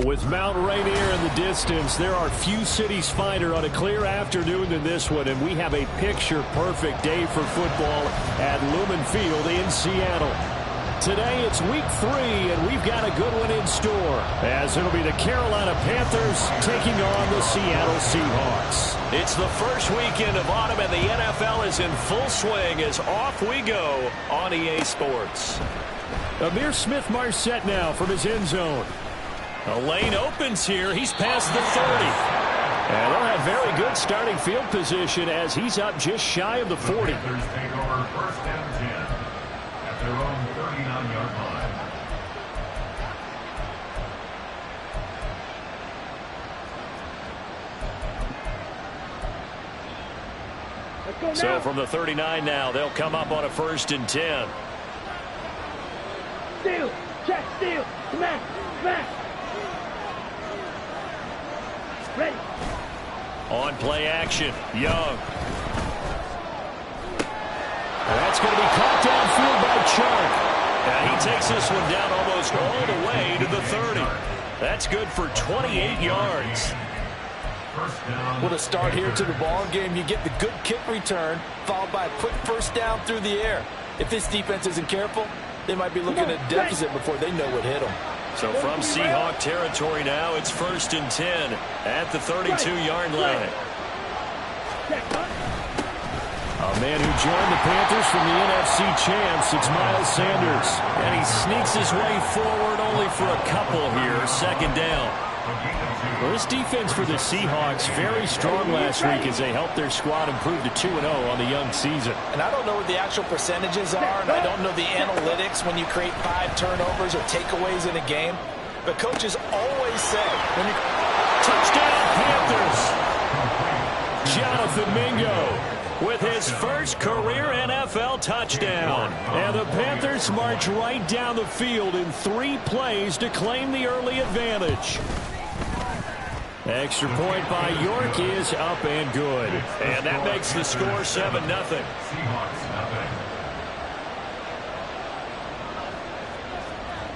With Mount Rainier in the distance, there are few cities finer on a clear afternoon than this one, and we have a picture-perfect day for football at Lumen Field in Seattle. Today it's week 3, and we've got a good one in store, as it'll be the Carolina Panthers taking on the Seattle Seahawks. It's the first weekend of autumn, and the NFL is in full swing as off we go on EA Sports. Amir Smith-Marset now from his end zone. A lane opens here. He's past the 30. And they'll have very good starting field position as he's up just shy of the 40. The Panthers take over first and 10 at their own 39-yard line. So from the 39 now, they'll come up on a first and 10. Steal, check, steal, smash, smash. Ready. On play action, Young. That's going to be caught downfield by Chubb. Now he takes this one down almost all the way to the 30. That's good for 28 yards. What a start here to the ball game. You get the good kick return, followed by a quick first down through the air. If this defense isn't careful, they might be looking at deficit before they know what hit them. So from Seahawk territory now, it's first and 10 at the 32-yard line. A man who joined the Panthers from the NFC champs, it's Miles Sanders. And he sneaks his way forward only for a couple here, second down. Well, this defense for the Seahawks very strong last week as they helped their squad improve to 2-0 on the young season. And I don't know what the actual percentages are, and I don't know the analytics when you create 5 turnovers or takeaways in a game. But coaches always say, when you... Touchdown, Panthers! Jonathan Mingo with his first career NFL touchdown. And the Panthers march right down the field in 3 plays to claim the early advantage. Extra point by York is up and good. And that makes the score 7-0.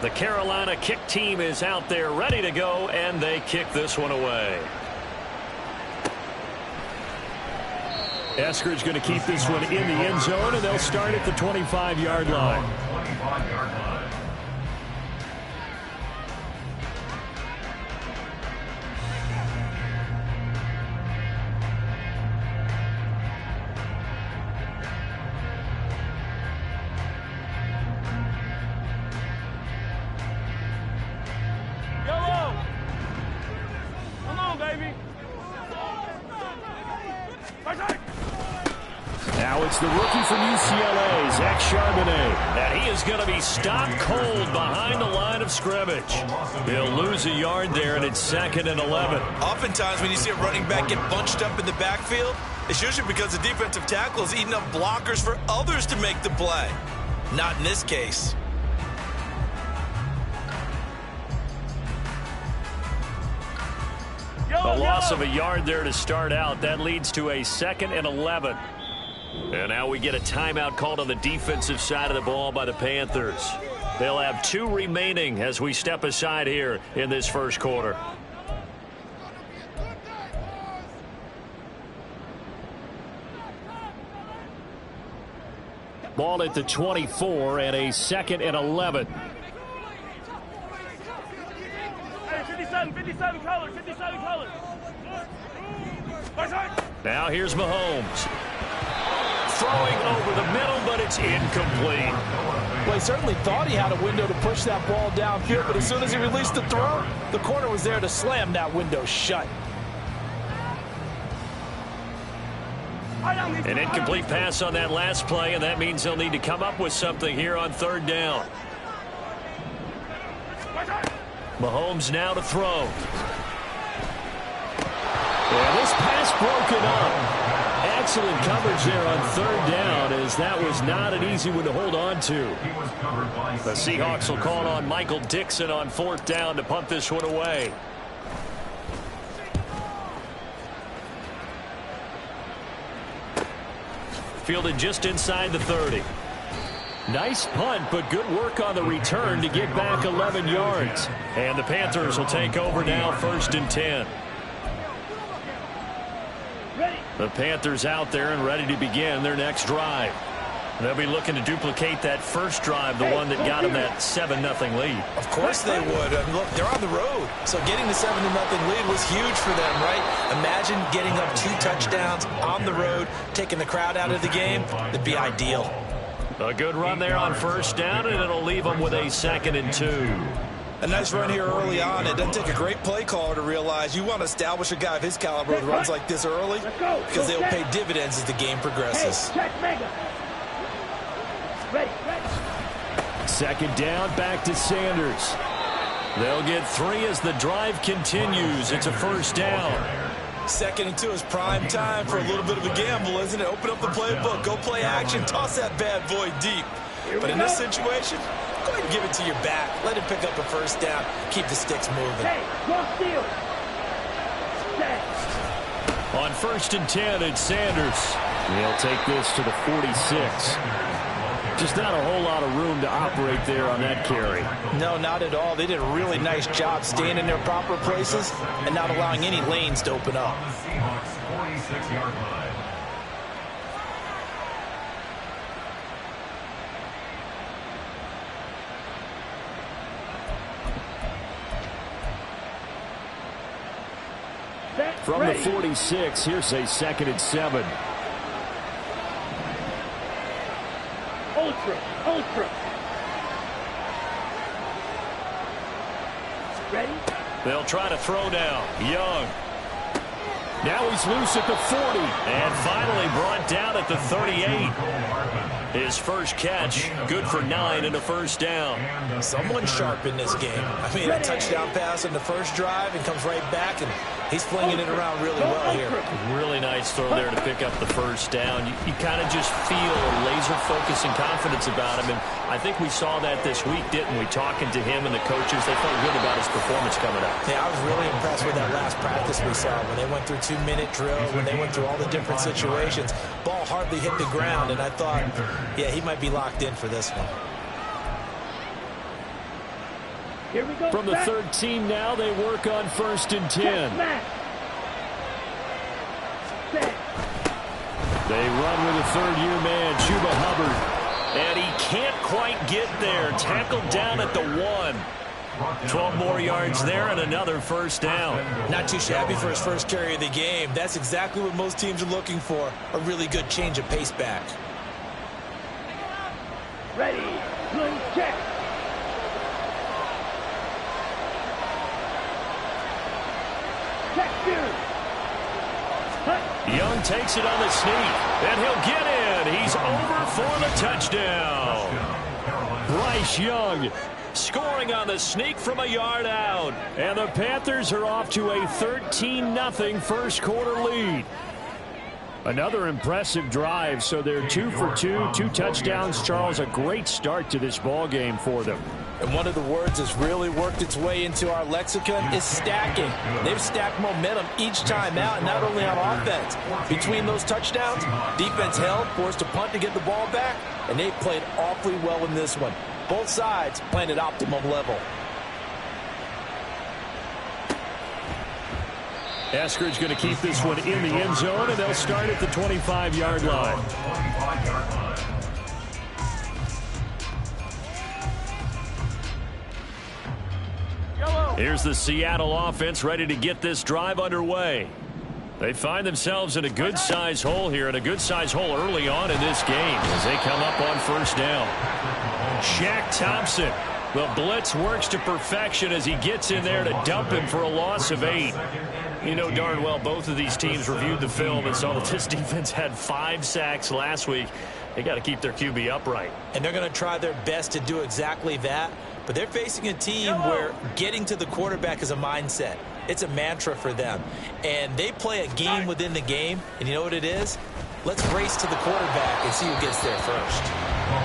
The Carolina kick team is out there ready to go, and they kick this one away. Eskridge going to keep this one in the end zone, and they'll start at the 25-yard line. Now it's the rookie from UCLA, Zach Charbonnet. And he is going to be stopped cold behind the line of scrimmage. He'll lose a yard there, and it's 2nd and 11. Oftentimes when you see a running back get bunched up in the backfield, it's usually because the defensive tackle is eating up blockers for others to make the play. Not in this case. A loss of a yard there to start out. That leads to a 2nd and 11. And now we get a timeout called on the defensive side of the ball by the Panthers. They'll have 2 remaining as we step aside here in this first quarter. Ball at the 24 and a 2nd and 11. 57 colors, 57 colors. Now here's Mahomes. Throwing over the middle, but it's incomplete. Well, he certainly thought he had a window to push that ball downfield, but as soon as he released the throw, the corner was there to slam that window shut. An incomplete pass on that last play, and that means they'll need to come up with something here on 3rd down. Mahomes now to throw. And this pass broken up. Excellent coverage there on 3rd down, as that was not an easy one to hold on to. The Seahawks will call on Michael Dixon on 4th down to punt this one away. Fielded just inside the 30. Nice punt, but good work on the return to get back 11 yards. And the Panthers will take over now, 1st and 10. The Panthers out there and ready to begin their next drive. They'll be looking to duplicate that first drive, the one that got them that 7-0 lead. Of course they would. I mean, look, they're on the road. So getting the 7-0 lead was huge for them, right? Imagine getting up 2 touchdowns on the road, taking the crowd out of the game. That'd be ideal. A good run there on 1st down, and it'll leave them with a 2nd and 2. A nice run here early on. It doesn't take a great play caller to realize you want to establish a guy of his caliber with runs like this early because they'll pay dividends as the game progresses. Second down, back to Sanders. They'll get 3 as the drive continues. It's a 1st down. 2nd and 2 is prime time for a little bit of a gamble, isn't it? Open up the playbook, go play action, toss that bad boy deep. But in this situation, go ahead and give it to your back. Let him pick up a 1st down. Keep the sticks moving. On 1st and 10, it's Sanders. He'll take this to the 46. Just not a whole lot of room to operate there on that carry. No, not at all. They did a really nice job staying in their proper places and not allowing any lanes to open up. Seahawks 46-yard line. From the 46, here's a 2nd and 7. Ultra. Ready? They'll try to throw down. Young. Now he's loose at the 40. And finally brought down at the 38. His first catch, good for 9 and a 1st down. Someone's sharp in this game. I mean, a touchdown pass in the first drive and comes right back, and he's flinging it around really well here. Really nice throw there to pick up the 1st down. You kind of just feel a laser focus and confidence about him, and I think we saw that this week, didn't we? Talking to him and the coaches, they felt good about his performance coming up. Yeah, I was really impressed with that last practice we saw when they went through 2-minute drill, when they went through all the different situations. Ball hardly hit the ground, and I thought, yeah, he might be locked in for this one. Here we go. From the 13 now, they work on 1st and 10. They run with a 3rd-year man, Chuba Hubbard. And he can't quite get there. Tackled down at the 1. 12 more yards there and another 1st down. Not too shabby for his first carry of the game. That's exactly what most teams are looking for. A really good change of pace back. Ready. Blue check. Check two. Young takes it on the sneak, and he'll get in. He's over for the touchdown. Bryce Young scoring on the sneak from a yard out. And the Panthers are off to a 13-0 first quarter lead. Another impressive drive, so they're 2 for 2, 2 touchdowns. Charles, a great start to this ball game for them. And one of the words that's really worked its way into our lexicon is stacking. They've stacked momentum each time out, and not only on offense. Between those touchdowns, defense held, forced a punt to get the ball back, and they played awfully well in this one. Both sides playing at optimum level. Eskridge going to keep this one in the end zone, and they'll start at the 25-yard line. Here's the Seattle offense ready to get this drive underway. They find themselves in a good-sized hole here, and a good-sized hole early on in this game as they come up on 1st down. Shaq Thompson. The blitz works to perfection as he gets in there to dump him for a loss of 8. You know darn well both of these teams reviewed the film and saw that this defense had 5 sacks last week. They got to keep their QB upright. And they're going to try their best to do exactly that. But they're facing a team where getting to the quarterback is a mindset. It's a mantra for them. And they play a game within the game. And you know what it is? Let's race to the quarterback and see who gets there first.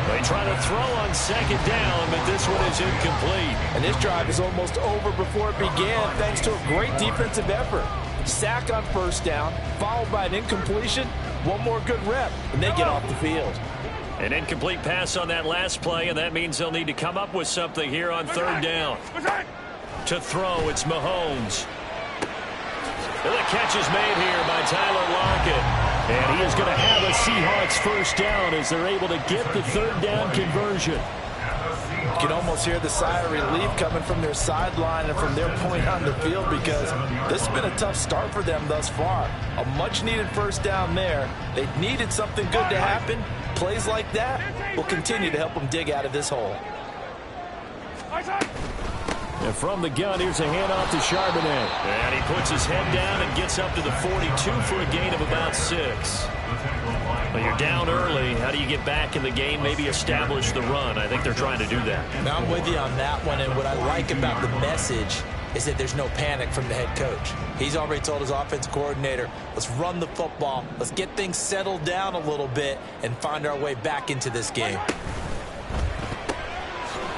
They try to throw on 2nd down, but this one is incomplete. And this drive is almost over before it began thanks to a great defensive effort. Sack on 1st down, followed by an incompletion. One more good rep, and they get off the field. An incomplete pass on that last play, and that means they'll need to come up with something here on third down. To throw, it's Mahomes. And the catch is made here by Tyler Lockett. And he is going to have a Seahawks first down as they're able to get the third down conversion. You can almost hear the sigh of relief coming from their sideline and from their point on the field, because this has been a tough start for them thus far. A much-needed first down there. They needed something good to happen. Plays like that will continue to help them dig out of this hole. And from the gun, here's a handoff to Charbonnet. And he puts his head down and gets up to the 42 for a gain of about 6. Well, you're down early. How do you get back in the game, maybe establish the run? I think they're trying to do that. Now, I'm with you on that one, and what I like about the message is that there's no panic from the head coach. He's already told his offensive coordinator, let's run the football, let's get things settled down a little bit and find our way back into this game.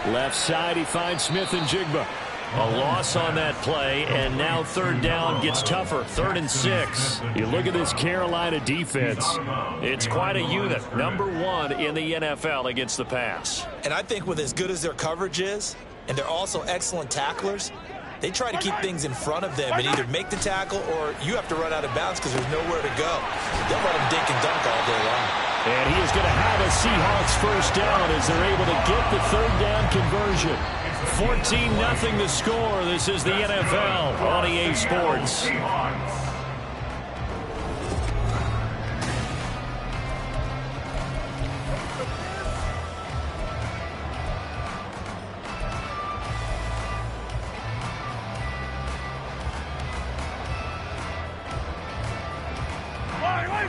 Left side, he finds Smith and Jigba. A loss on that play, and now third down gets tougher. 3rd and 6. You look at this Carolina defense. It's quite a unit. #1 in the NFL against the pass. And I think with as good as their coverage is, and they're also excellent tacklers, they try to keep things in front of them and either make the tackle or you have to run out of bounds because there's nowhere to go. They'll let them dink and dunk all day long. And he is going to have a Seahawks first down as they're able to get the third down conversion. 14-0 the score. This is the NFL on EA Sports.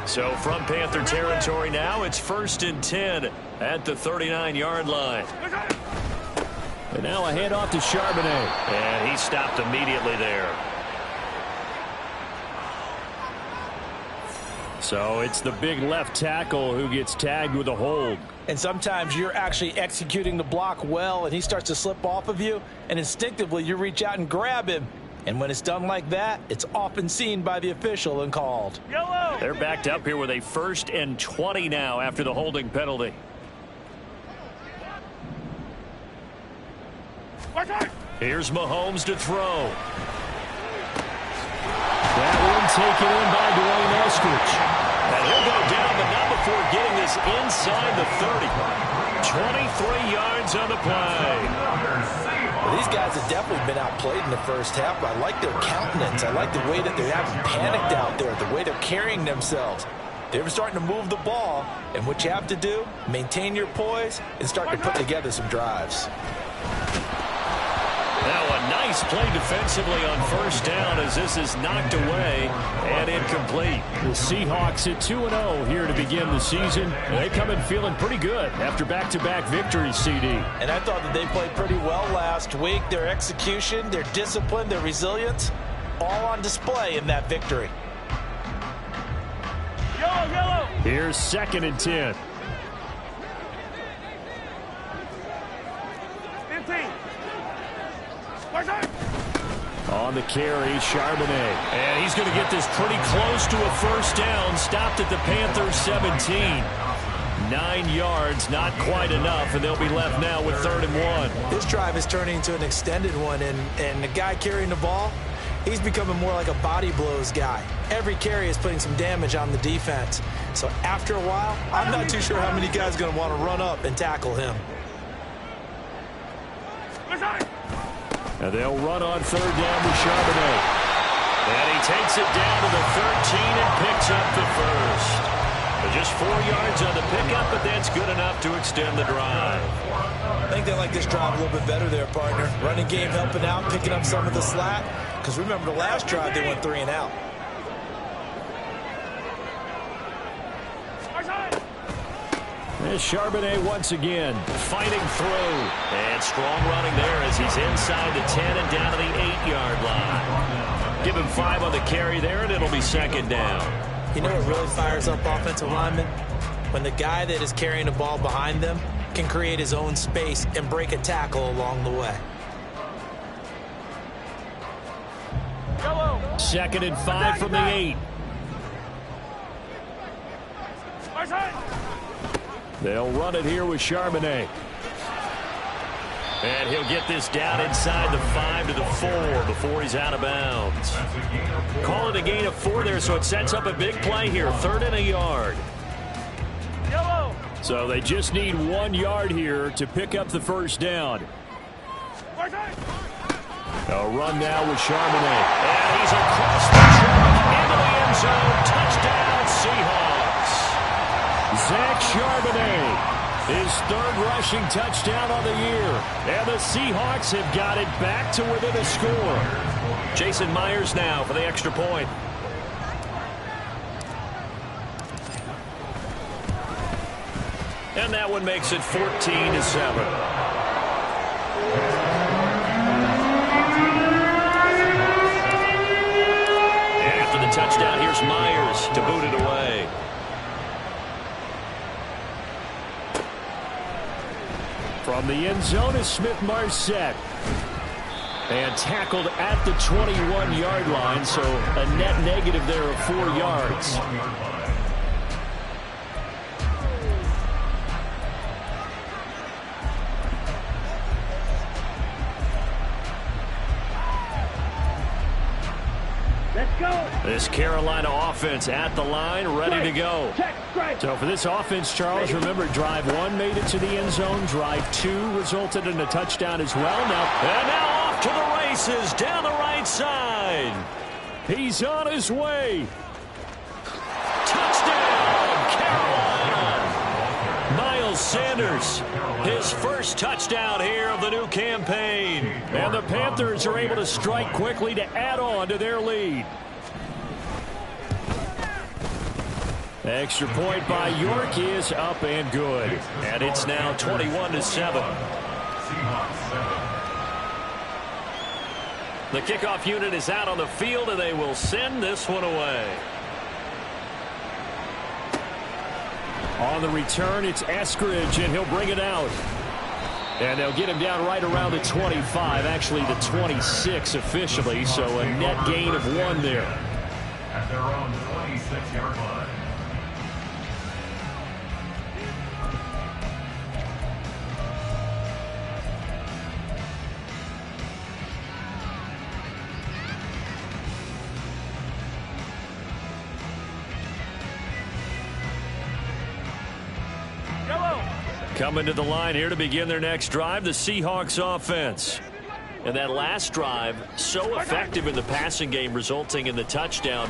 So from Panther territory now, it's 1st and 10 at the 39-yard line. And now a handoff to Charbonnet. And he stopped immediately there. So it's the big left tackle who gets tagged with a hold. And sometimes you're actually executing the block well, and he starts to slip off of you, and instinctively you reach out and grab him. And when it's done like that, it's often seen by the official and called. Yellow. They're backed up here with a 1st and 20 now after the holding penalty. Here's Mahomes to throw. That one taken in by Dwayne Eskridge. And he'll go down, but not before getting this inside the 30. 23 yards on the play. Well, these guys have definitely been outplayed in the first half, but I like their countenance. I like the way that they haven't panicked out there, the way they're carrying themselves. They're starting to move the ball, and what you have to do, maintain your poise and start to put together some drives. Now a nice play defensively on first down as this is knocked away and incomplete. The Seahawks at 2-0 here to begin the season. They come in feeling pretty good after back-to-back victories, CD. And I thought that they played pretty well last week. Their execution, their discipline, their resilience, all on display in that victory. Yellow. Here's 2nd and 10. 15. On the carry, Charbonnet. And he's going to get this pretty close to a first down. Stopped at the Panthers 17. 9 yards, not quite enough, and they'll be left now with 3rd and 1. This drive is turning into an extended one, and the guy carrying the ball, he's becoming more like a body blows guy. Every carry is putting some damage on the defense. So after a while, I'm not too sure how many guys are going to want to run up and tackle him. And they'll run on 3rd down with Charbonnet. And he takes it down to the 13 and picks up the first. Just 4 yards on the pickup, but that's good enough to extend the drive. I think they like this drive a little bit better there, partner. Running game helping out, picking up some of the slack. Because remember, the last drive they went 3 and out. There's Charbonnet once again. Fighting through. And strong running there as he's inside the 10 and down to the 8-yard line. Give him 5 on the carry there, and it'll be 2nd down. You know what really fires up offensive linemen? When the guy that is carrying the ball behind them can create his own space and break a tackle along the way. 2nd and 5 from the 8. They'll run it here with Charbonnet. And he'll get this down inside the 5 to the 4 before he's out of bounds. Call it a gain of 4 there, so it sets up a big play here. 3rd and a yard. So they just need 1 yard here to pick up the first down. A run now with Charbonnet. And he's across the track into the end zone. Touchdown, Seahawks. Zach Charbonnet. His 3rd rushing touchdown on the year. And the Seahawks have got it back to within a score. Jason Myers now for the extra point. And that one makes it 14-7. After the touchdown, here's Myers to boot it away. From the end zone is Smith-Marset. And tackled at the 21-yard line, so a net negative there of 4 yards. Let's go. This Carolina offense at the line, ready to go. So for this offense, Charles, remember, drive 1 made it to the end zone. Drive 2 resulted in a touchdown as well. And now off to the races down the right side. He's on his way. Touchdown, Carolina. Miles Sanders, his first touchdown here of the new campaign. And the Panthers are able to strike quickly to add on to their lead. Extra point by York is up and good. And it's now 21-7. The kickoff unit is out on the field, and they will send this one away. On the return, it's Eskridge, and he'll bring it out. And they'll get him down right around the 25, actually the 26 officially, so a net gain of 1 there. At their own 26-yard line. Coming to the line here to begin their next drive, the Seahawks offense. And that last drive, so effective in the passing game, resulting in the touchdown.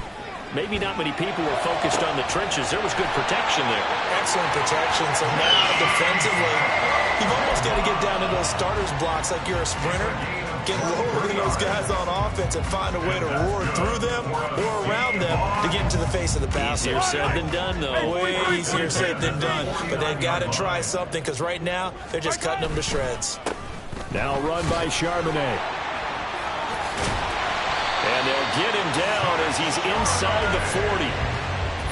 Maybe not many people were focused on the trenches. There was good protection there. Excellent protection. So now defensively, you've almost got to get down to those starters blocks like you're a sprinter. Get lower than those guys on offense and find a way to roar through them or around them to get into the face of the passer. Easier said than done, though. Way easier said than done. But they've got to try something, because right now they're just cutting them to shreds. Now run by Charbonnet. And they'll get him down as he's inside the 40.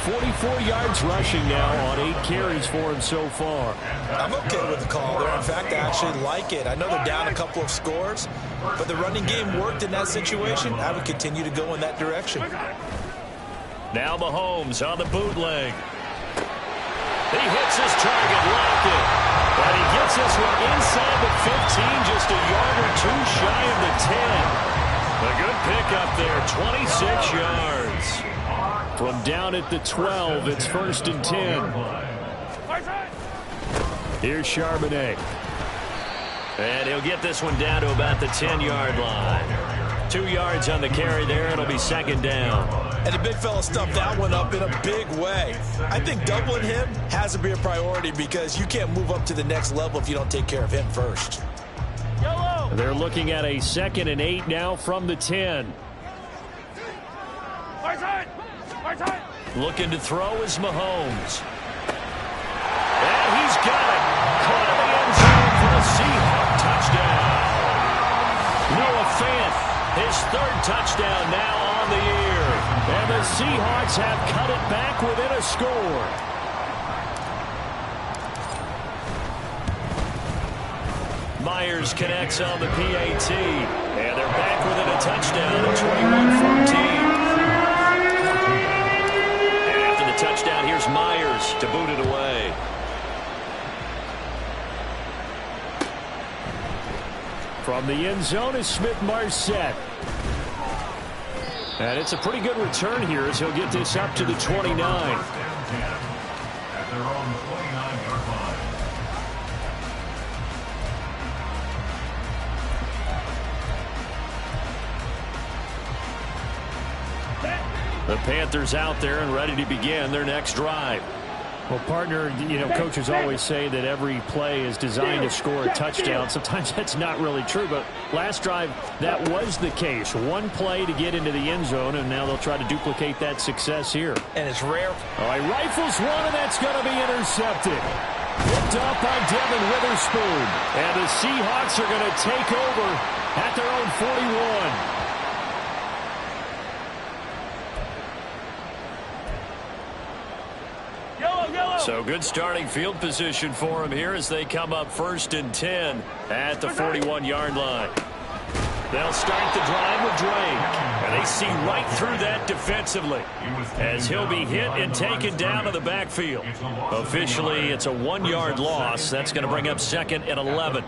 44 yards rushing now on 8 carries for him so far. I'm okay with the call there. In fact, I actually like it. I know they're down a couple of scores, but the running game worked in that situation. I would continue to go in that direction. Now Mahomes on the bootleg. He hits his target, Lockett. And he gets this one inside the 15, just a yard or 2 shy of the 10. A good pickup there, 26 yards. From down at the 12, it's 1st and 10. Here's Charbonnet. And he'll get this one down to about the 10-yard line. 2 yards on the carry there. It'll be 2nd down. And the big fella stuffed that one up in a big way. I think doubling him has to be a priority, because you can't move up to the next level if you don't take care of him first. They're looking at a 2nd and 8 now from the 10. Looking to throw is Mahomes. And he's got it. Caught in the end zone for a Seahawk touchdown. Noah Fant, his 3rd touchdown now on the year. And the Seahawks have cut it back within a score. Myers connects on the PAT. And they're back within a touchdown at 21-14. Touchdown, here's Myers to boot it away. From the end zone is Smith-Marset. And it's a pretty good return here as he'll get this up to the 29. At their own 29-yard line. The Panthers out there and ready to begin their next drive. Well, partner, you know, coaches always say that every play is designed to score a touchdown. Sometimes that's not really true, but last drive, that was the case. One play to get into the end zone, and now they'll try to duplicate that success here. And it's rare. All right, rifles one, and that's going to be intercepted. Picked up by Devin Witherspoon. And the Seahawks are going to take over at their own 41. So good starting field position for him here as they come up 1st and 10 at the 41-yard line. They'll start the drive with Drake. And they see right through that defensively as he'll be hit and taken down to the backfield. Officially, it's a 1-yard loss. That's going to bring up 2nd and 11.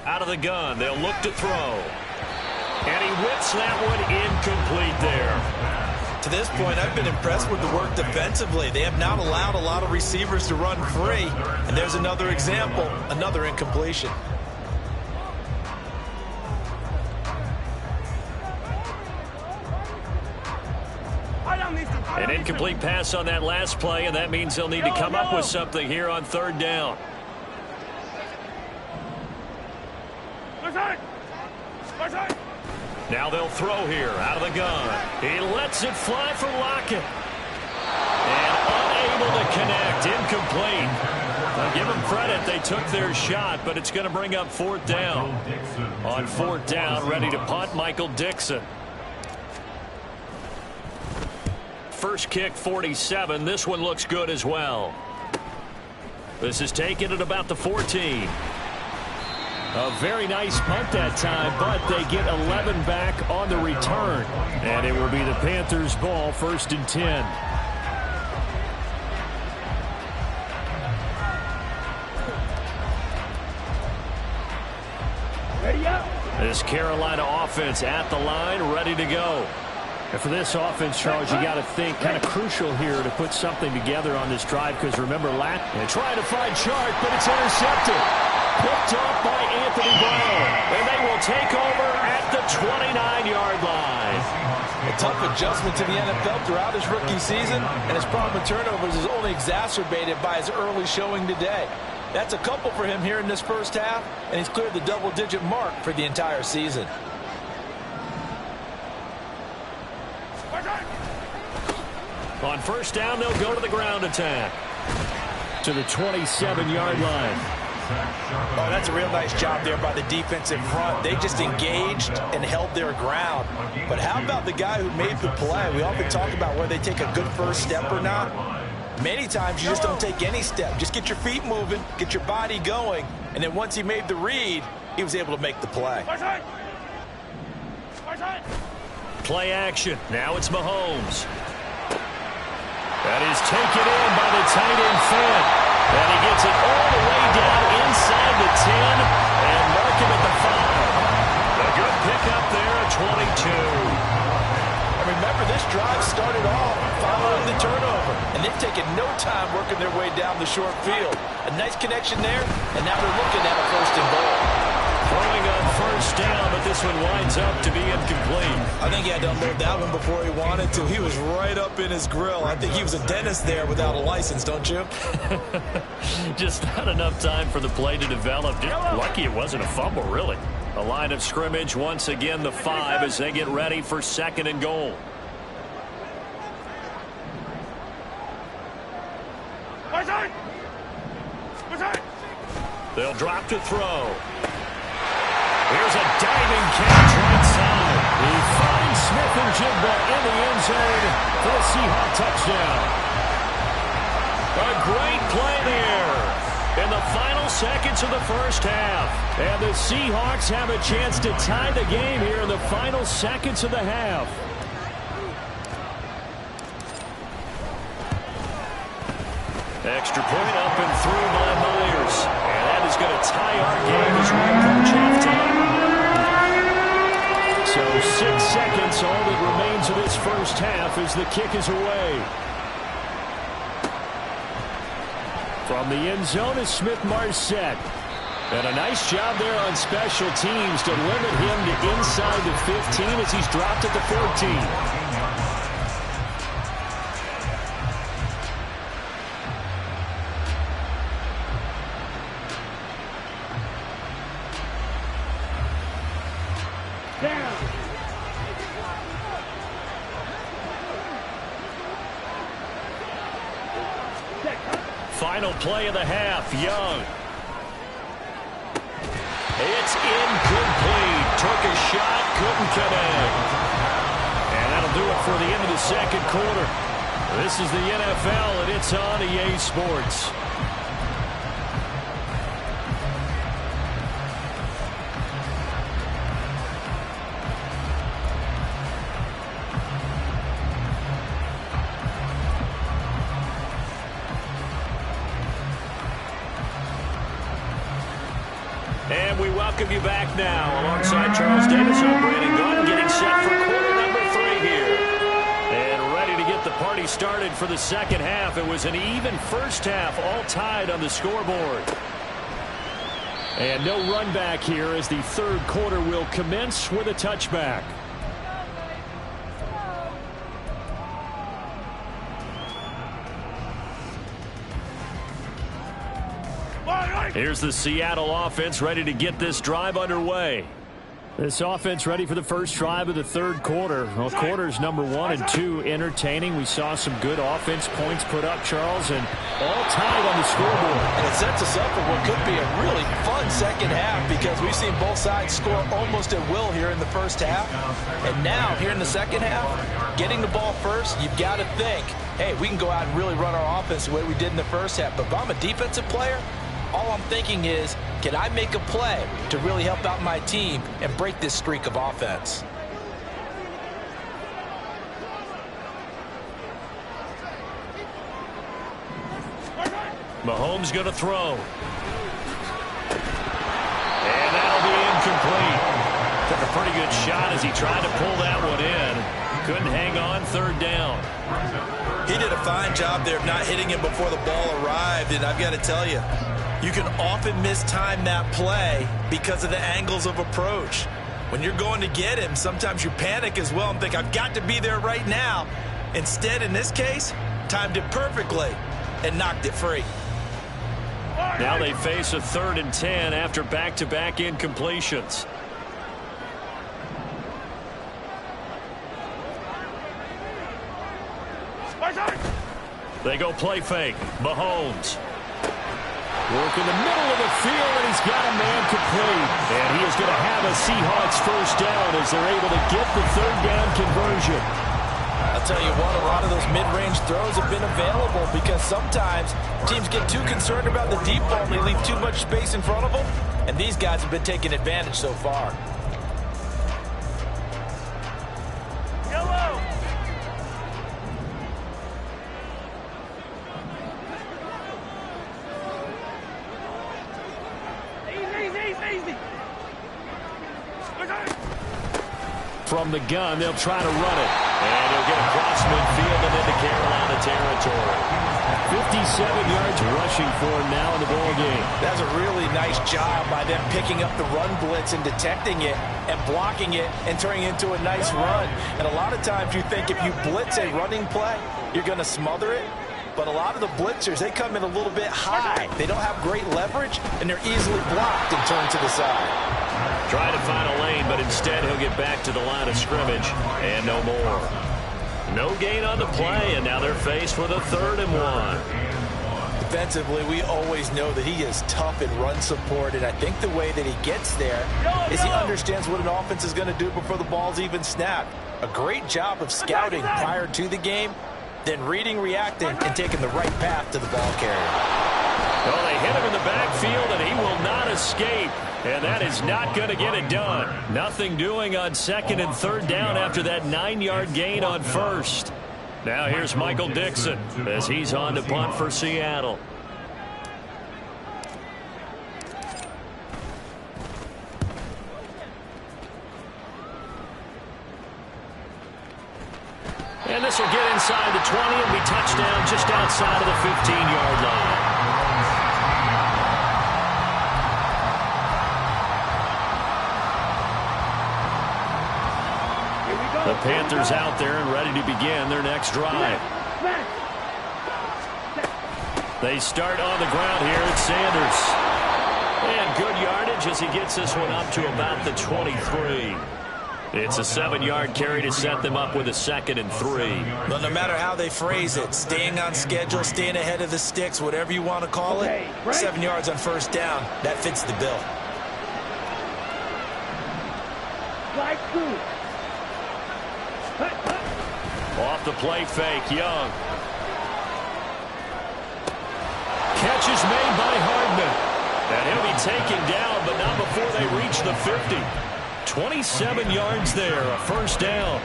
Out of the gun, they'll look to throw. And he whips that one incomplete there. To this point, I've been impressed with the work defensively. They have not allowed a lot of receivers to run free. And there's another example, another incompletion. An incomplete pass on that last play, and that means they'll need to come up with something here on 3rd down. Now they'll throw here out of the gun. He lets it fly for Lockett. And unable to connect. Incomplete. I'll give them credit. They took their shot, but it's going to bring up 4th down. On 4th down, ready to punt, Michael Dixon. First kick, 47. This one looks good as well. This is taken at about the 14. A very nice punt that time, but they get 11 back on the return. And it will be the Panthers' ball, 1st and 10. Ready up. This Carolina offense at the line, ready to go. And for this offense, Charles, you got to think kind of crucial here to put something together on this drive, because remember, they're trying to find Chark, but it's intercepted. Picked up by Anthony Brown, and they will take over at the 29-yard line. A tough adjustment to the NFL throughout his rookie season, and his problem with turnovers is only exacerbated by his early showing today. That's a couple for him here in this first half, and he's cleared the double-digit mark for the entire season. On 1st down, they'll go to the ground attack. To the 27-yard line. Oh, that's a real nice job there by the defensive front. They just engaged and held their ground. But how about the guy who made the play? We often talk about whether they take a good first step or not. Many times you just don't take any step. Just get your feet moving, get your body going, and then once he made the read, he was able to make the play. Play action. Now it's Mahomes. That is taken in by the tight end Fant. And he gets it all the way down inside the 10 and mark him at the 5. A good pickup there at 22. And remember, this drive started off following the turnover, and they've taken no time working their way down the short field. A nice connection there, and now they're looking at a 1st and goal. Throwing on 1st down, but this one winds up to be incomplete. I think he had to unload that one before he wanted to. He was right up in his grill. I think he was a dentist there without a license, don't you? Just not enough time for the play to develop. Just lucky it wasn't a fumble, really. A line of scrimmage, once again, the 5 as they get ready for 2nd and goal. They'll drop to throw. Here's a diving catch right side. He finds Smith and Jigba in the end zone for the Seahawks touchdown. A great play there in the final seconds of the first half. And the Seahawks have a chance to tie the game here in the final seconds of the half. Extra point up and through by Myers. And that is going to tie our game as we approach halftime. So 6 seconds, all that remains of this first half as the kick is away. From the end zone is Smith-Marset. And a nice job there on special teams to limit him to inside the 15 as he's dropped at the 14. Final play of the half, Young. It's incomplete. Took a shot, couldn't connect. And that'll do it for the end of the second quarter. This is the NFL, and it's on EA Sports. And we welcome you back now. Alongside Charles Davis, I'm Brandon Gaudin, getting set for quarter number 3 here. And ready to get the party started for the second half. It was an even first half, all tied on the scoreboard. And no run back here as the third quarter will commence with a touchback. Here's the Seattle offense ready to get this drive underway. This offense ready for the first drive of the third quarter. Well, quarters number 1 and 2 entertaining. We saw some good offense points put up, Charles, and all tied on the scoreboard. And it sets us up for what could be a really fun second half because we've seen both sides score almost at will here in the first half. And now, here in the second half, getting the ball first, you've got to think, hey, we can go out and really run our offense the way we did in the first half. But if I'm a defensive player, all I'm thinking is, can I make a play to really help out my team and break this streak of offense? Mahomes going to throw. And that'll be incomplete. Took a pretty good shot as he tried to pull that one in. Couldn't hang on, third down. He did a fine job there of not hitting him before the ball arrived, and I've got to tell you, you can often mistime that play because of the angles of approach. When you're going to get him, sometimes you panic as well and think, I've got to be there right now. Instead, in this case, timed it perfectly and knocked it free. Now they face a 3rd and 10 after back-to-back incompletions. They go play fake. Mahomes. Work in the middle of the field, and he's got a man complete. And he is going to have a Seahawks first down as they're able to get the third down conversion. I'll tell you what, a lot of those mid-range throws have been available because sometimes teams get too concerned about the deep ball and they leave too much space in front of them. And these guys have been taking advantage so far. From the gun, they'll try to run it. And he'll get across midfield and into Carolina territory. 57 yards rushing for him now in the ball game. That's a really nice job by them picking up the run blitz and detecting it and blocking it and turning it into a nice run. And a lot of times you think if you blitz a running play, you're going to smother it. But a lot of the blitzers, they come in a little bit high. They don't have great leverage, and they're easily blocked and turned to the side. Try to find a lane, but instead he'll get back to the line of scrimmage and no more. No gain on the play, and now they're faced with a 3rd and 1. Defensively, we always know that he is tough in run support, and I think the way that he gets there is he understands what an offense is going to do before the ball's even snapped. A great job of scouting prior to the game, then reading, reacting, and taking the right path to the ball carrier. Well, they hit him in the backfield, and he will not escape. And that is not going to get it done. Nothing doing on 2nd and 3rd down after that 9-yard gain on 1st. Now here's Michael Dixon as he's on to punt for Seattle. And this will get inside the 20 and be touchdown just outside of the 15-yard line. The Panthers out there and ready to begin their next drive. They start on the ground here at Sanders. And good yardage as he gets this one up to about the 23. It's a 7-yard carry to set them up with a 2nd and 3. Well, no matter how they phrase it, staying on schedule, staying ahead of the sticks, whatever you want to call it, 7 yards on first down, that fits the bill. Slide through. Off the play fake, Young. Catch is made by Hardman. And he'll be taken down, but not before they reach the 50. 27 yards there, a first down.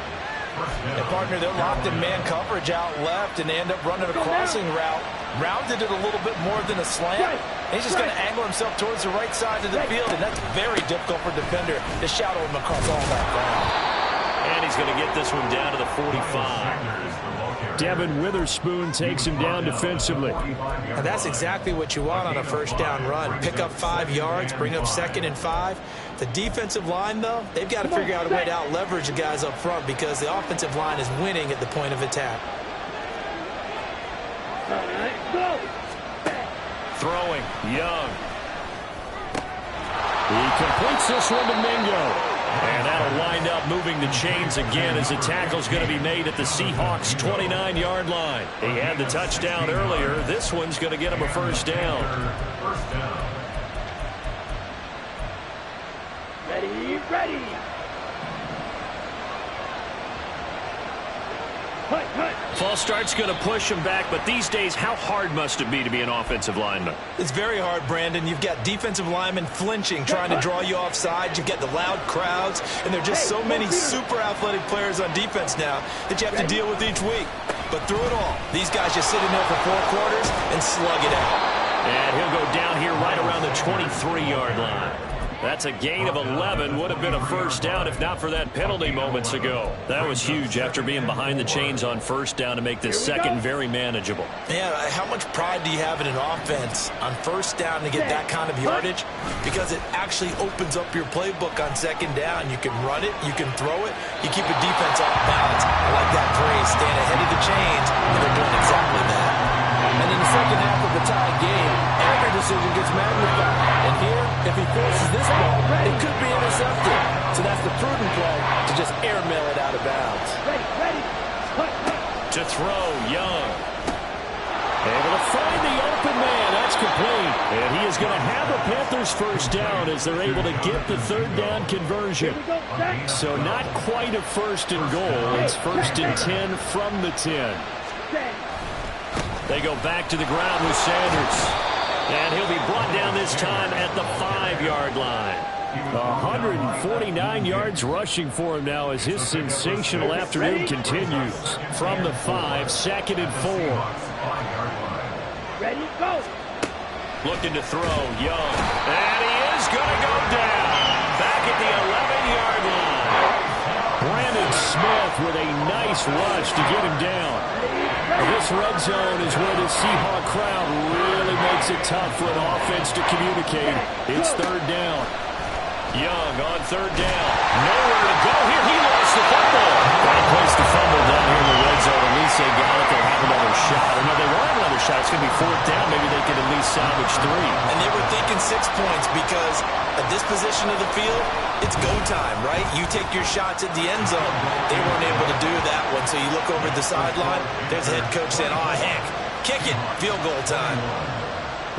And partner, they're locked in man coverage out left, and they end up running a crossing route. Rounded it a little bit more than a slant. And he's just going to angle himself towards the right side of the field, and that's very difficult for a defender to shadow him across all that ground. And he's going to get this one down to the 45. Devin Witherspoon takes him down defensively. And that's exactly what you want on a first down run. Pick up 5 yards, bring up 2nd and 5. The defensive line, though, they've got to figure out a way to out-leverage the guys up front because the offensive line is winning at the point of attack. Throwing, Young. He completes this one to Mingo. And that'll wind up moving the chains again as the tackle's going to be made at the Seahawks' 29-yard line. He had the touchdown earlier. This one's going to get him a first down. Ready, ready. False start's going to push him back, but these days, how hard must it be to be an offensive lineman? It's very hard, Brandon. You've got defensive linemen flinching, trying to draw you off sides. You've got the loud crowds, and there are just so many super athletic players on defense now that you have to deal with each week. But through it all, these guys just sit in there for 4 quarters and slug it out. And he'll go down here right around the 23-yard line. That's a gain of 11. Would have been a first down if not for that penalty moments ago. That was huge after being behind the chains on first down to make this second very manageable. Yeah, how much pride do you have in an offense on first down to get that kind of yardage? Because it actually opens up your playbook on second down. You can run it, you can throw it, you keep a defense off balance. I like that phrase, staying ahead of the chains, and they're doing exactly that. And in the second half of the tie game, every decision gets magnified. And here, if he forces this ball, it could be intercepted. So that's the prudent play to just airmail it out of bounds. Ready. To throw, Young. Able to find the open man. That's complete. And he is going to have a Panthers first down as they're able to get the 3rd down conversion. So not quite a 1st and goal. It's 1st and 10 from the 10. They go back to the ground with Sanders. And he'll be brought down this time at the 5-yard line. 149 yards rushing for him now as his sensational afternoon continues. From the 5, 2nd and 4. Ready, go. Looking to throw, Young. And he is going to go down. Back at the 11-yard line. Brandon Smith with a nice rush to get him down. This red zone is where the Seahawk crowd really makes it tough for an offense to communicate. It's 3rd down. Young on 3rd down. Nowhere to go here. He lost the football. Bad place to fumble down here in the red zone. At least they got it. They'll have another shot. Or no, they won't have another shot. It's going to be 4th down. Maybe they could at least salvage 3. And they were thinking 6 points because at this position of the field, it's go time, right? You take your shots at the end zone. They weren't able to do that one. So you look over at the sideline. There's the head coach saying, oh, heck, kick it. Field goal time.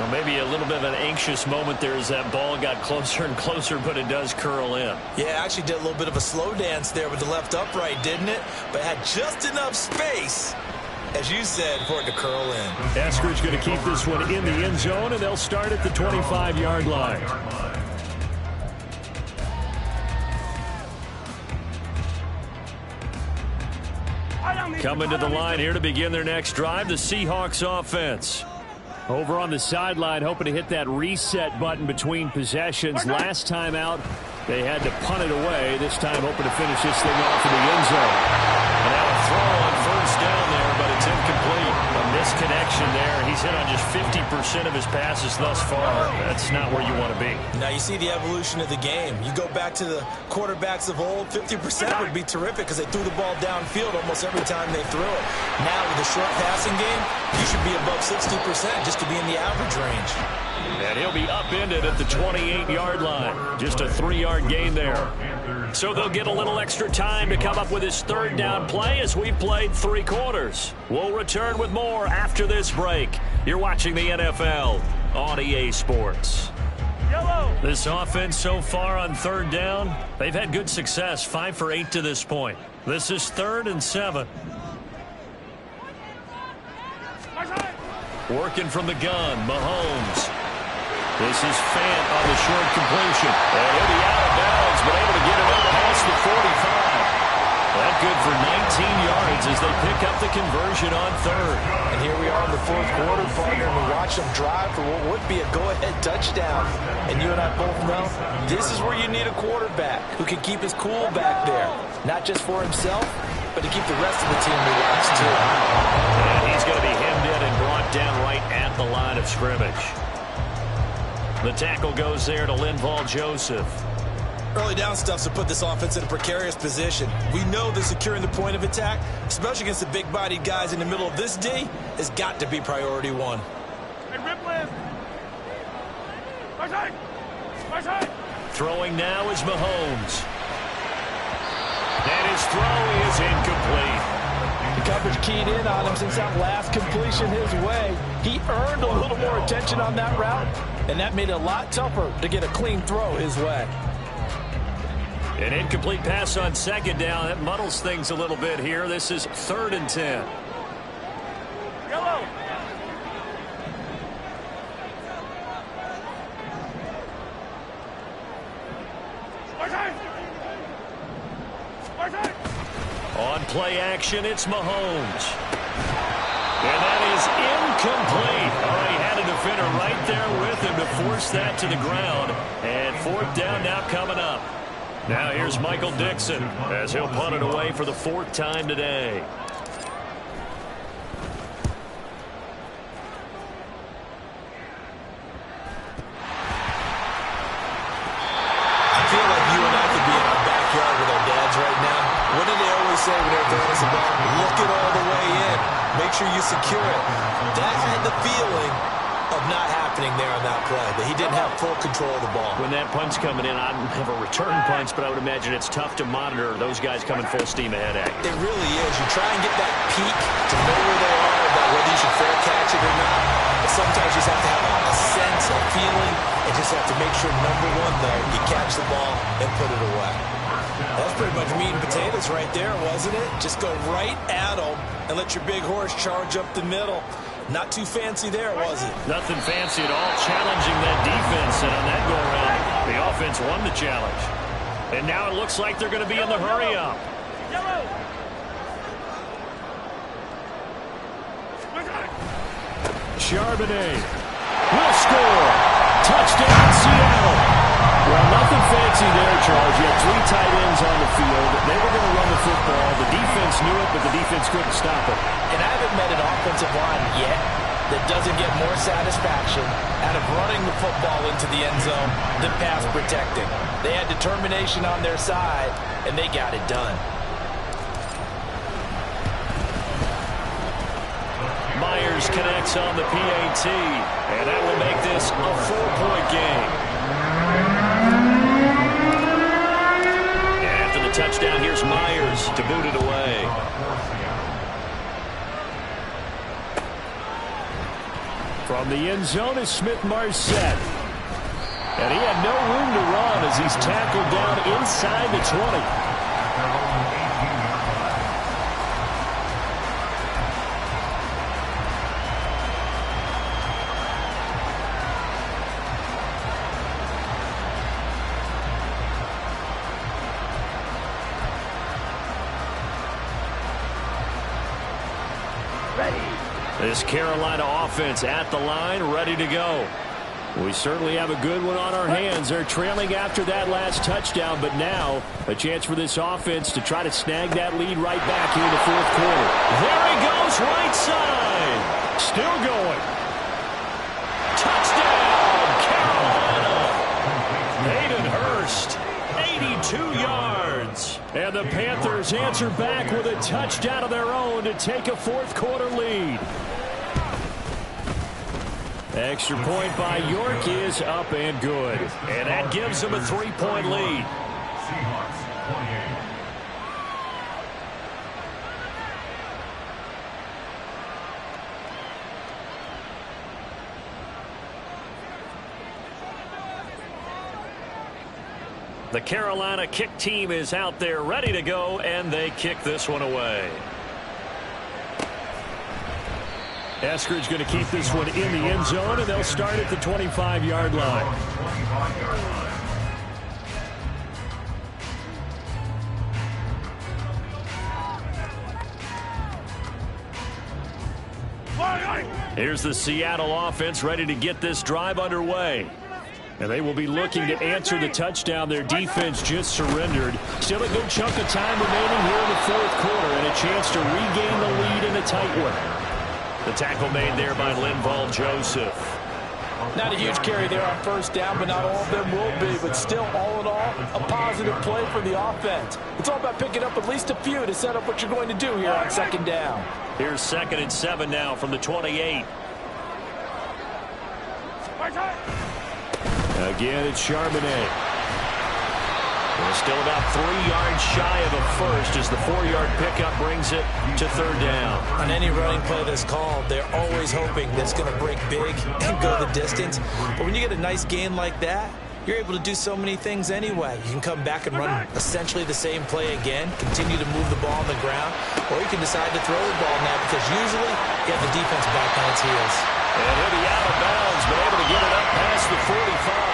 Well, maybe a little bit of an anxious moment there as that ball got closer and closer, but it does curl in. Yeah, actually did a little bit of a slow dance there with the left upright, didn't it? But had just enough space, as you said, for it to curl in. Eskridge going to keep this one in the end zone, and they'll start at the 25-yard line. Coming to the line here to begin their next drive, the Seahawks offense. Over on the sideline, hoping to hit that reset button between possessions. Last time out, they had to punt it away. This time, hoping to finish this thing off in the end zone. And now a throw on first down there, but it's incomplete. A misconnection there. He's hit on just 50% of his passes thus far. That's not where you want to be. Now you see the evolution of the game. You go back to the quarterbacks of old, 50% would be terrific because they threw the ball downfield almost every time they threw it. Now with the short passing game, you should be above 60% just to be in the average range. And he'll be upended at the 28-yard line. Just a 3-yard gain there. So they'll get a little extra time to come up with his third down play as we've played 3 quarters. We'll return with more after this break. You're watching the NFL on EA Sports. This offense so far on third down, they've had good success, 5 for 8 to this point. This is 3rd and 7. Working from the gun, Mahomes. This is Fant on the short completion. And he'll be out of bounds, but able to get it over past the 45. That good for 19 yards as they pick up the conversion on 3rd. And here we are in the 4th quarter, partner, and we watch them drive for what would be a go-ahead touchdown. And you and I both know this is where you need a quarterback who can keep his cool back there. Not just for himself, but to keep the rest of the team relaxed, too. And he's going to be hemmed in and brought down right at the line of scrimmage. The tackle goes there to Linval Joseph. Early down stuff to put this offense in a precarious position. We know that securing the point of attack, especially against the big-bodied guys in the middle of this D, has got to be priority 1. Throwing now is Mahomes. And his throw is incomplete. The coverage keyed in on him since that last completion his way. He earned a little more attention on that route, and that made it a lot tougher to get a clean throw his way. An incomplete pass on 2nd down. That muddles things a little bit here. This is 3rd and 10. On play action, it's Mahomes. And that is incomplete. Oh, he had a defender right there with him to force that to the ground. And 4th down now coming up. Now here's Michael Dixon as he'll punt it away for the 4th time today. I feel like you and I could be in our backyard with our dads right now. What do they always say when they're throwing us a ball? Look it all the way in. Make sure you secure it. That had the feeling of not happening there on that play, that he didn't have full control of the ball. When that punt's coming in, I don't have a return punch, but I would imagine it's tough to monitor those guys coming full steam ahead at you. It really is. You try and get that peek to know where they are, about whether you should fair catch it or not. But sometimes you just have to have a sense, a feeling, and just have to make sure, number 1, though, you catch the ball and put it away. That's pretty much meat and potatoes right there, wasn't it? Just go right at them and let your big horse charge up the middle. Not too fancy there, was it? Nothing fancy at all, challenging that defense, and on that go-around, the offense won the challenge. And now it looks like they're going to be in the hurry-up. Charbonnet will score. Touchdown, Seattle. Well, nothing fancy there, Charles. You had 3 tight ends on the field. They were going to run the football. The defense knew it, but the defense couldn't stop it. And I haven't met an offensive line yet that doesn't get more satisfaction out of running the football into the end zone than pass protecting. They had determination on their side, and they got it done. Myers connects on the PAT, and that will make this a 4-point game. And after the touchdown, here's Myers to boot it away. From the end zone is Smith-Marset. And he had no room to run as he's tackled down inside the 20. Ready. This Carolina offense at the line, ready to go. We certainly have a good one on our hands. They're trailing after that last touchdown, but now a chance for this offense to try to snag that lead right back here in the fourth quarter. There he goes, right side. Still going. Touchdown, Carolina. Hayden Hurst, 82 yards. And the Panthers answer back with a touchdown of their own to take a fourth quarter lead. Extra point by York is up and good. And that gives them a 3-point lead. Seahawks 28. The Carolina kick team is out there ready to go, and they kick this one away. Eskridge going to keep this one in the end zone, and they'll start at the 25-yard line. 25-yard line. Here's the Seattle offense ready to get this drive underway. And they will be looking to answer the touchdown their defense just surrendered. Still a good chunk of time remaining here in the fourth quarter, and a chance to regain the lead in a tight one. The tackle made there by Linval Joseph. Not a huge carry there on first down, but not all of them will be. But still, all in all, a positive play for the offense. It's all about picking up at least a few to set up what you're going to do here on second down. Here's 2nd and 7 now from the 28. Again, it's Charbonnet. We're still about 3 yards shy of a first as the 4-yard pickup brings it to third down. On any running play that's called, they're always hoping that it's going to break big and go the distance. But when you get a nice gain like that, you're able to do so many things anyway. You can come back and run essentially the same play again, continue to move the ball on the ground, or you can decide to throw the ball now because usually you have the defense back on its heels. And he'll be out of bounds, but able to get it up past the 45.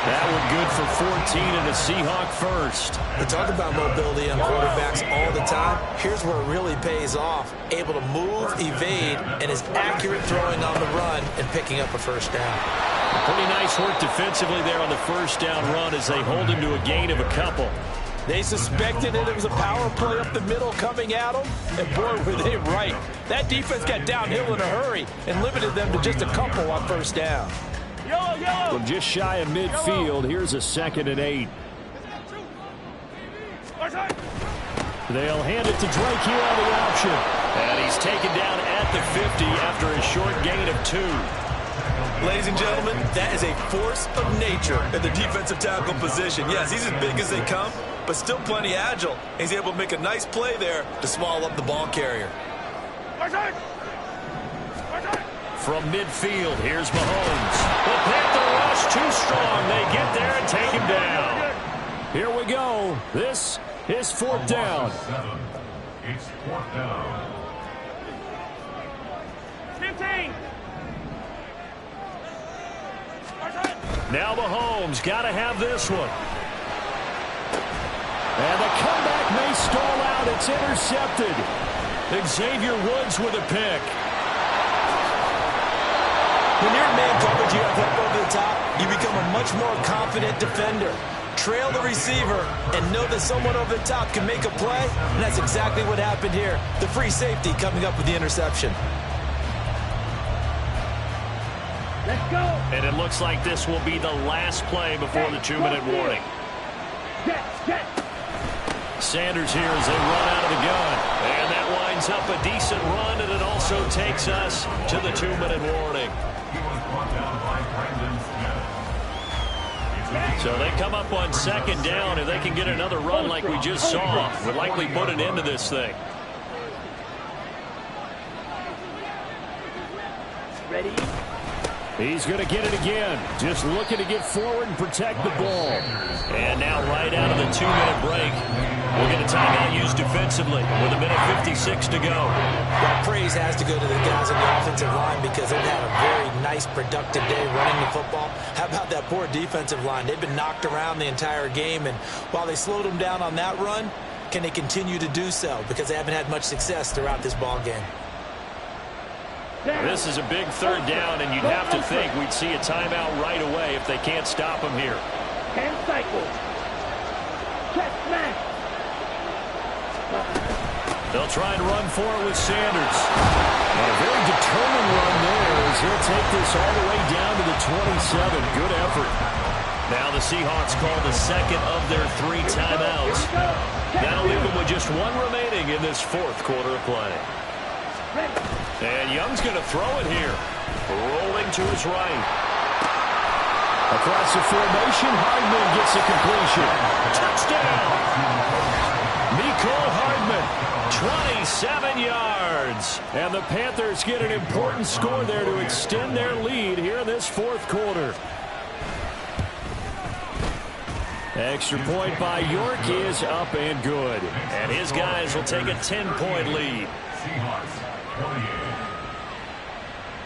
That one good for 14 and a Seahawk first. We talk about mobility on quarterbacks all the time. Here's where it really pays off. Able to move, evade, and is accurate throwing on the run and picking up a first down. Pretty nice work defensively there on the first down run as they hold him to a gain of a couple. They suspected it was a power play up the middle coming at them, and boy, were they right. That defense got downhill in a hurry and limited them to just a couple on first down. From just shy of midfield, here's a 2nd and 8. They'll hand it to Drake here on the option. And he's taken down at the 50 after a short gain of 2. Ladies and gentlemen, that is a force of nature at the defensive tackle position. Yes, he's as big as they come, but still plenty agile. He's able to make a nice play there to swallow up the ball carrier. From midfield, here's Mahomes. The Panther rush too strong. They get there and take him down. Here we go. This is fourth down. It's fourth down. 15. Now Mahomes got to have this one. And the comeback may stall out. It's intercepted. Xavier Woods with a pick. When you're in man coverage, you have help over the top, you become a much more confident defender. Trail the receiver and know that someone over the top can make a play, and that's exactly what happened here. The free safety coming up with the interception. Let's go. And it looks like this will be the last play before the 2-minute warning. Get. Sanders here as they run out of the gun. And that winds up a decent run, and it also takes us to the 2-minute warning. So they come up on second down. If they can get another run like we just saw, would likely put an end to this thing. Ready. He's going to get it again. Just looking to get forward and protect the ball. And now right out of the 2-minute break, we'll get a timeout used defensively with 1:56 to go. That praise has to go to the guys on the offensive line because they've had a very nice, productive day running the football. How about that poor defensive line? They've been knocked around the entire game, and while they slowed them down on that run, can they continue to do so? Because they haven't had much success throughout this ball game. This is a big third down, and you'd have to think we'd see a timeout right away if they can't stop him here. 10 cycles. Chest smash. They'll try and run for it with Sanders. And a very determined run there as he'll take this all the way down to the 27. Good effort. Now the Seahawks call the second of their 3 timeouts. That'll leave them with just 1 remaining in this 4th quarter of play. And Young's going to throw it here. Rolling to his right. Across the formation, Hardman gets a completion. Touchdown! Mecole Hardman, 27 yards. And the Panthers get an important score there to extend their lead here in this 4th quarter. Extra point by York is up and good. And his guys will take a 10-point lead.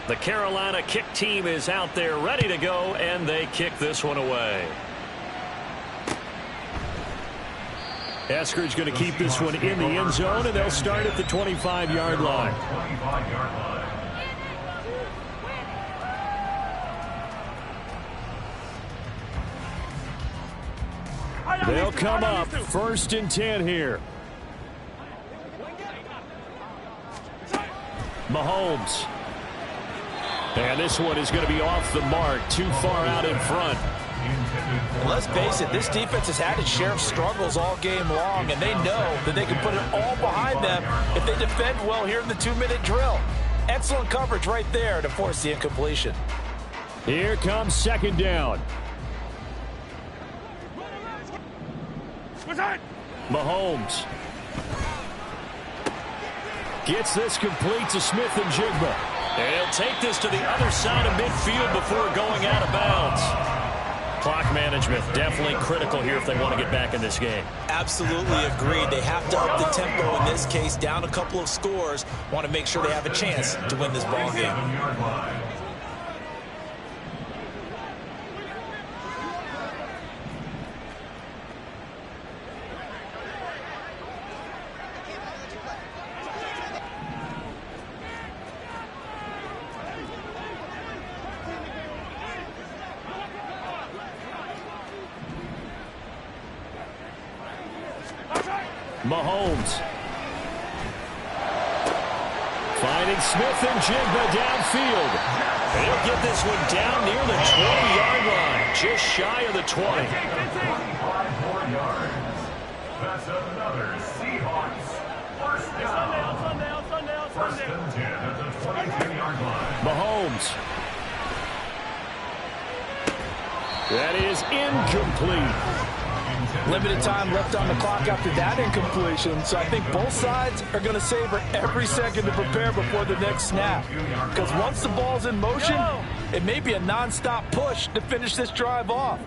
The Carolina kick team is out there ready to go, and they kick this one away. Eskridge going to keep this one in the end zone, and they'll start at the 25-yard line. They'll come up 1st and 10 here. Mahomes. And this one is going to be off the mark, too far out in front. And let's face it, this defense has had its share of struggles all game long, and they know that they can put it all behind them if they defend well here in the 2-minute drill. Excellent coverage right there to force the incompletion. Here comes 2nd down. Mahomes gets this complete to Smith and Jigba. He'll take this to the other side of midfield before going out of bounds. Clock management definitely critical here if they want to get back in this game. Absolutely agreed. They have to up the tempo in this case, down a couple of scores. Want to make sure they have a chance to win this ball game. Mahomes. Finding Smith and Jigba downfield. They'll get this one down near the 20-yard line, just shy of the 20. 5 more yards. That's another Seahawks. First down. First and 10 at the 22-yard line. Mahomes. That is incomplete. Limited time left on the clock after that incompletion, so I think both sides are going to savor every second to prepare before the next snap. Because once the ball's in motion, it may be a non-stop push to finish this drive off.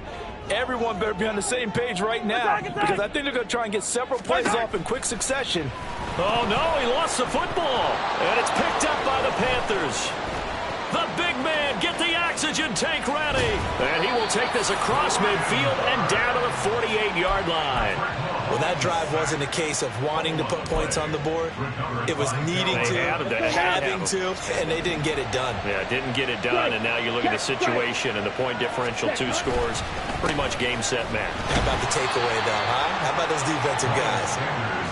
Everyone better be on the same page right now, because I think they're going to try and get several plays off in quick succession. Oh, no, he lost the football, and it's picked up by the Panthers. The big man, get the oxygen tank ready. And he will take this across midfield and down to the 48-yard line. Well, that drive wasn't a case of wanting to put points on the board. It was needing to, having to, and they didn't get it done. Yeah, didn't get it done, and now you look at the situation and the point differential, 2 scores, pretty much game, set, match. How about the takeaway, though, huh? How about those defensive guys?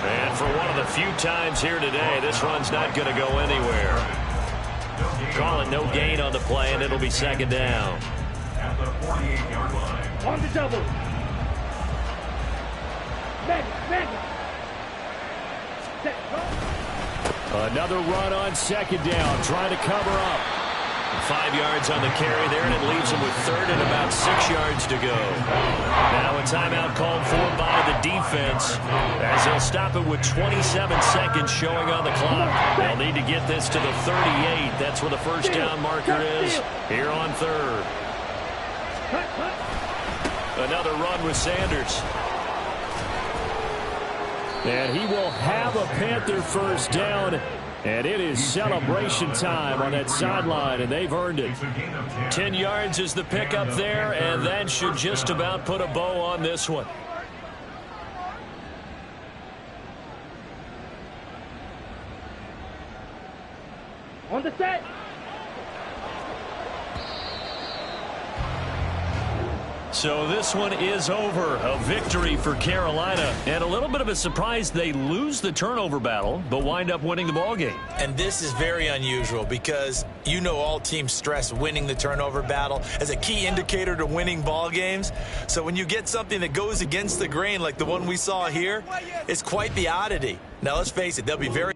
And for one of the few times here today, this run's not going to go anywhere. Call it no gain on the play, and it'll be 2nd down. At the 48-yard line. On the double. Magic. Set. Another run on 2nd down, trying to cover up. 5 yards on the carry there, and it leaves them with 3rd and about 6 yards to go. Now a timeout called for by the defense as they'll stop it with 27 seconds showing on the clock. They'll need to get this to the 38. That's where the first down marker is here on 3rd. Another run with Sanders. And he will have a Panther first down. And it is celebration time on that sideline, and they've earned it. 10 yards is the pickup there, and that should just about put a bow on this one. On the set. So this one is over. A victory for Carolina. And a little bit of a surprise, they lose the turnover battle, but wind up winning the ball game. And this is very unusual because you know all teams stress winning the turnover battle as a key indicator to winning ball games. So when you get something that goes against the grain like the one we saw here, it's quite the oddity. Now let's face it, they'll be very